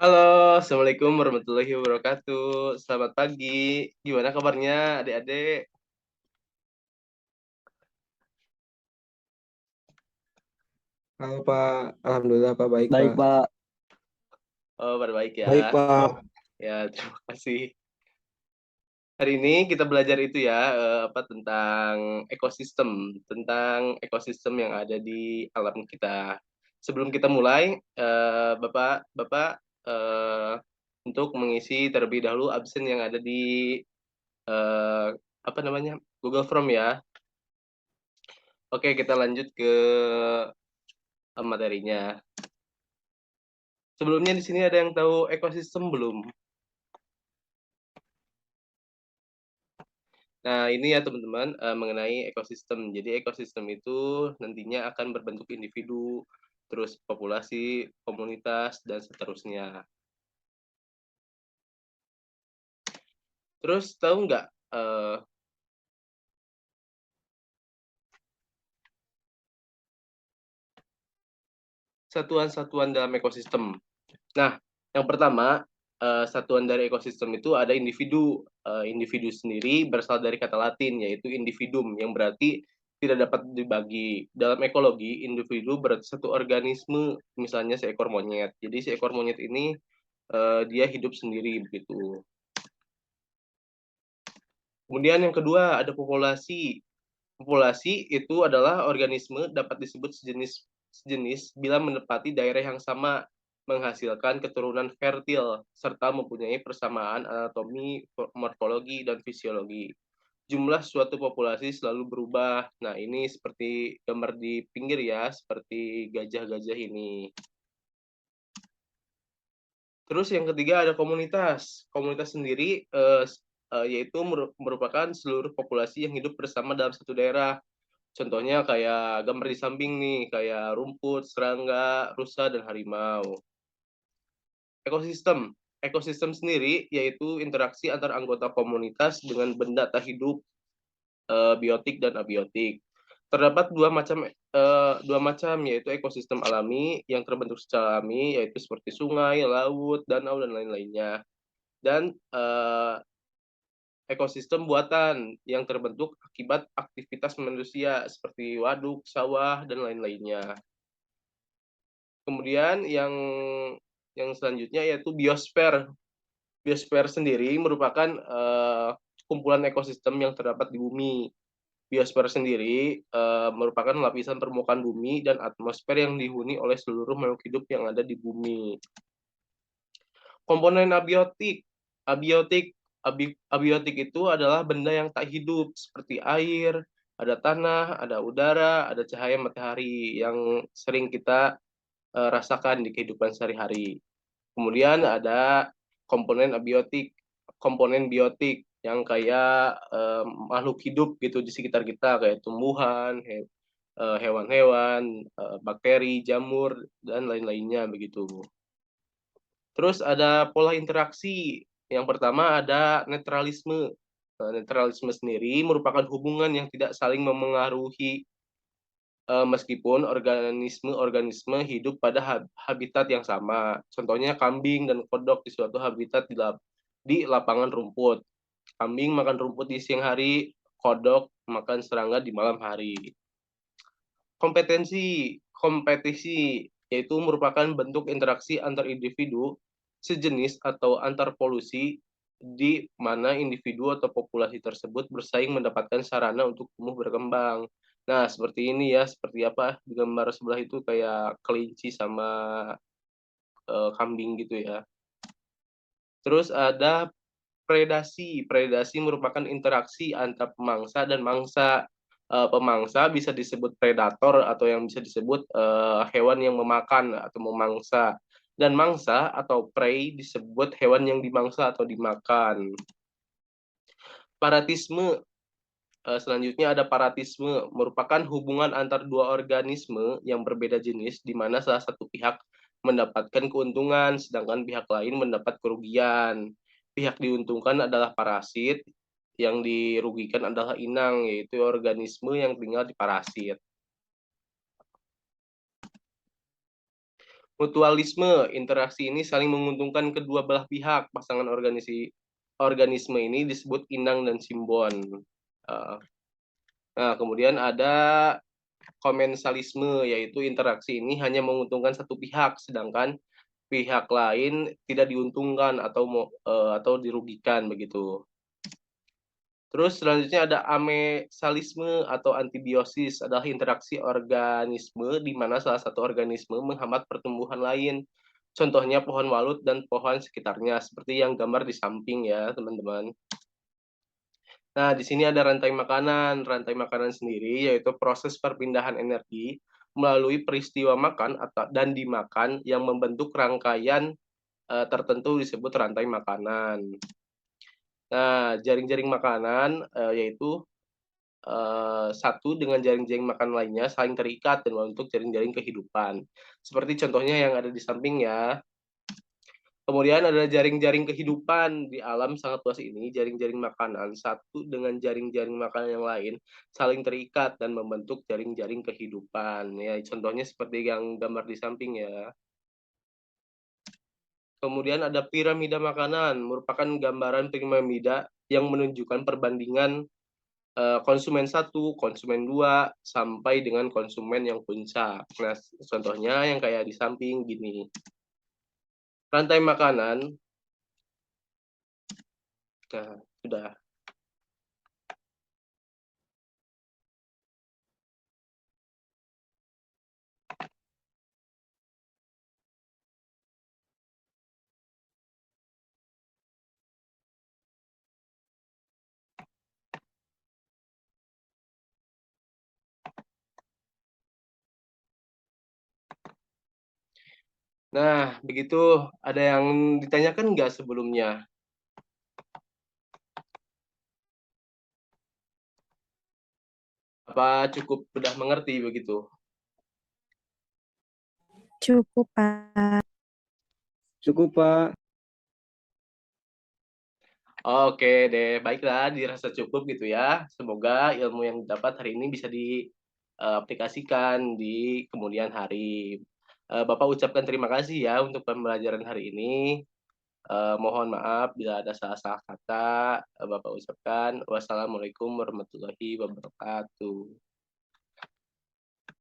Halo, Assalamualaikum warahmatullahi wabarakatuh. Selamat pagi. Gimana kabarnya adik-adik? Halo Pak, Alhamdulillah Pak baik Baik, Pak. Pak. Oh, pada baik Baik ya. Pak. Ya, terima kasih. Hari ini kita belajar itu ya, tentang ekosistem yang ada di alam kita. Sebelum kita mulai, Bapak, untuk mengisi terlebih dahulu absen yang ada di eh, Google Form ya. Oke, kita lanjut ke materinya. Sebelumnya di sini ada yang tahu ekosistem belum? Nah, ini ya teman-teman mengenai ekosistem. Jadi ekosistem itu nantinya akan berbentuk individu, terus populasi, komunitas, dan seterusnya. Terus tahu nggak satuan-satuan dalam ekosistem? Nah, yang pertama, satuan dari ekosistem itu ada individu. Individu sendiri berasal dari kata Latin, yaitu individuum, yang berarti tidak dapat dibagi. Dalam ekologi, individu berarti satu organisme, misalnya seekor monyet. Jadi seekor monyet ini dia hidup sendiri begitu. Kemudian yang kedua ada populasi. Populasi itu adalah organisme dapat disebut sejenis bila menepati daerah yang sama, menghasilkan keturunan fertil, serta mempunyai persamaan anatomi, morfologi, dan fisiologi. Jumlah suatu populasi selalu berubah. Nah, ini seperti gambar di pinggir ya, seperti gajah-gajah ini. Terus yang ketiga ada komunitas. Komunitas sendiri yaitu merupakan seluruh populasi yang hidup bersama dalam satu daerah. Contohnya kayak gambar di samping nih, kayak rumput, serangga, rusa, dan harimau. Ekosistem. Ekosistem sendiri yaitu interaksi antar anggota komunitas dengan benda tak hidup, biotik dan abiotik. Terdapat dua macam yaitu ekosistem alami yang terbentuk secara alami yaitu seperti sungai, laut, danau dan lain-lainnya. Dan ekosistem buatan yang terbentuk akibat aktivitas manusia seperti waduk, sawah dan lain-lainnya. Kemudian yang selanjutnya yaitu biosfer. Biosfer sendiri merupakan kumpulan ekosistem yang terdapat di bumi. Biosfer sendiri merupakan lapisan permukaan bumi dan atmosfer yang dihuni oleh seluruh makhluk hidup yang ada di bumi. Komponen abiotik. Abiotik abiotik itu adalah benda yang tak hidup seperti air, ada tanah, ada udara, ada cahaya matahari yang sering kita rasakan di kehidupan sehari-hari. Kemudian ada komponen abiotik, komponen biotik yang kayak makhluk hidup gitu di sekitar kita kayak tumbuhan, hewan-hewan, bakteri, jamur dan lain-lainnya begitu. Terus ada pola interaksi. Yang pertama ada netralisme. Netralisme sendiri merupakan hubungan yang tidak saling memengaruhi meskipun organisme-organisme hidup pada habitat yang sama. Contohnya kambing dan kodok di suatu habitat di lapangan rumput. Kambing makan rumput di siang hari, kodok makan serangga di malam hari. Kompetisi yaitu merupakan bentuk interaksi antar individu sejenis atau antar polusi di mana individu atau populasi tersebut bersaing mendapatkan sarana untuk tumbuh berkembang. Nah, seperti ini ya, seperti apa di gambar sebelah itu kayak kelinci sama kambing gitu ya. Terus ada predasi. Predasi merupakan interaksi antar pemangsa dan mangsa. Pemangsa bisa disebut predator atau yang bisa disebut hewan yang memakan atau memangsa. Dan mangsa atau prey disebut hewan yang dimangsa atau dimakan. Paratisme. Selanjutnya ada paratisme, merupakan hubungan antar dua organisme yang berbeda jenis, di mana salah satu pihak mendapatkan keuntungan, sedangkan pihak lain mendapat kerugian. Pihak diuntungkan adalah parasit, yang dirugikan adalah inang, yaitu organisme yang tinggal di parasit. Mutualisme, interaksi ini saling menguntungkan kedua belah pihak. Pasangan organisme ini disebut inang dan simbon. Nah, kemudian ada komensalisme, yaitu interaksi ini hanya menguntungkan satu pihak, sedangkan pihak lain tidak diuntungkan atau dirugikan begitu. Terus selanjutnya ada amesalisme atau antibiosis, adalah interaksi organisme di mana salah satu organisme menghambat pertumbuhan lain. Contohnya pohon walut dan pohon sekitarnya, seperti yang gambar di samping ya, teman-teman. Nah, di sini ada rantai makanan. Rantai makanan sendiri yaitu proses perpindahan energi melalui peristiwa makan dan dimakan yang membentuk rangkaian tertentu disebut rantai makanan. Nah, jaring-jaring makanan yaitu satu dengan jaring-jaring makan lainnya saling terikat dan membentuk jaring-jaring kehidupan. Seperti contohnya yang ada di samping ya. Kemudian ada jaring-jaring kehidupan di alam sangat luas ini, jaring-jaring makanan satu dengan jaring-jaring makanan yang lain saling terikat dan membentuk jaring-jaring kehidupan. Ya, contohnya seperti yang gambar di samping ya. Kemudian ada piramida makanan, merupakan gambaran piramida yang menunjukkan perbandingan konsumen 1, konsumen 2, sampai dengan konsumen yang puncak. Nah, contohnya yang kayak di samping gini. Rantai makanan, nah, sudah. Nah, begitu ada yang ditanyakan nggak sebelumnya? Apa cukup sudah mengerti begitu? Cukup, Pak. Cukup, Pak. Oke deh, baiklah, dirasa cukup gitu ya. Semoga ilmu yang didapat hari ini bisa diaplikasikan di kemudian hari. Bapak ucapkan terima kasih ya untuk pembelajaran hari ini. Mohon maaf bila ada salah-salah kata. Bapak ucapkan wassalamualaikum warahmatullahi wabarakatuh.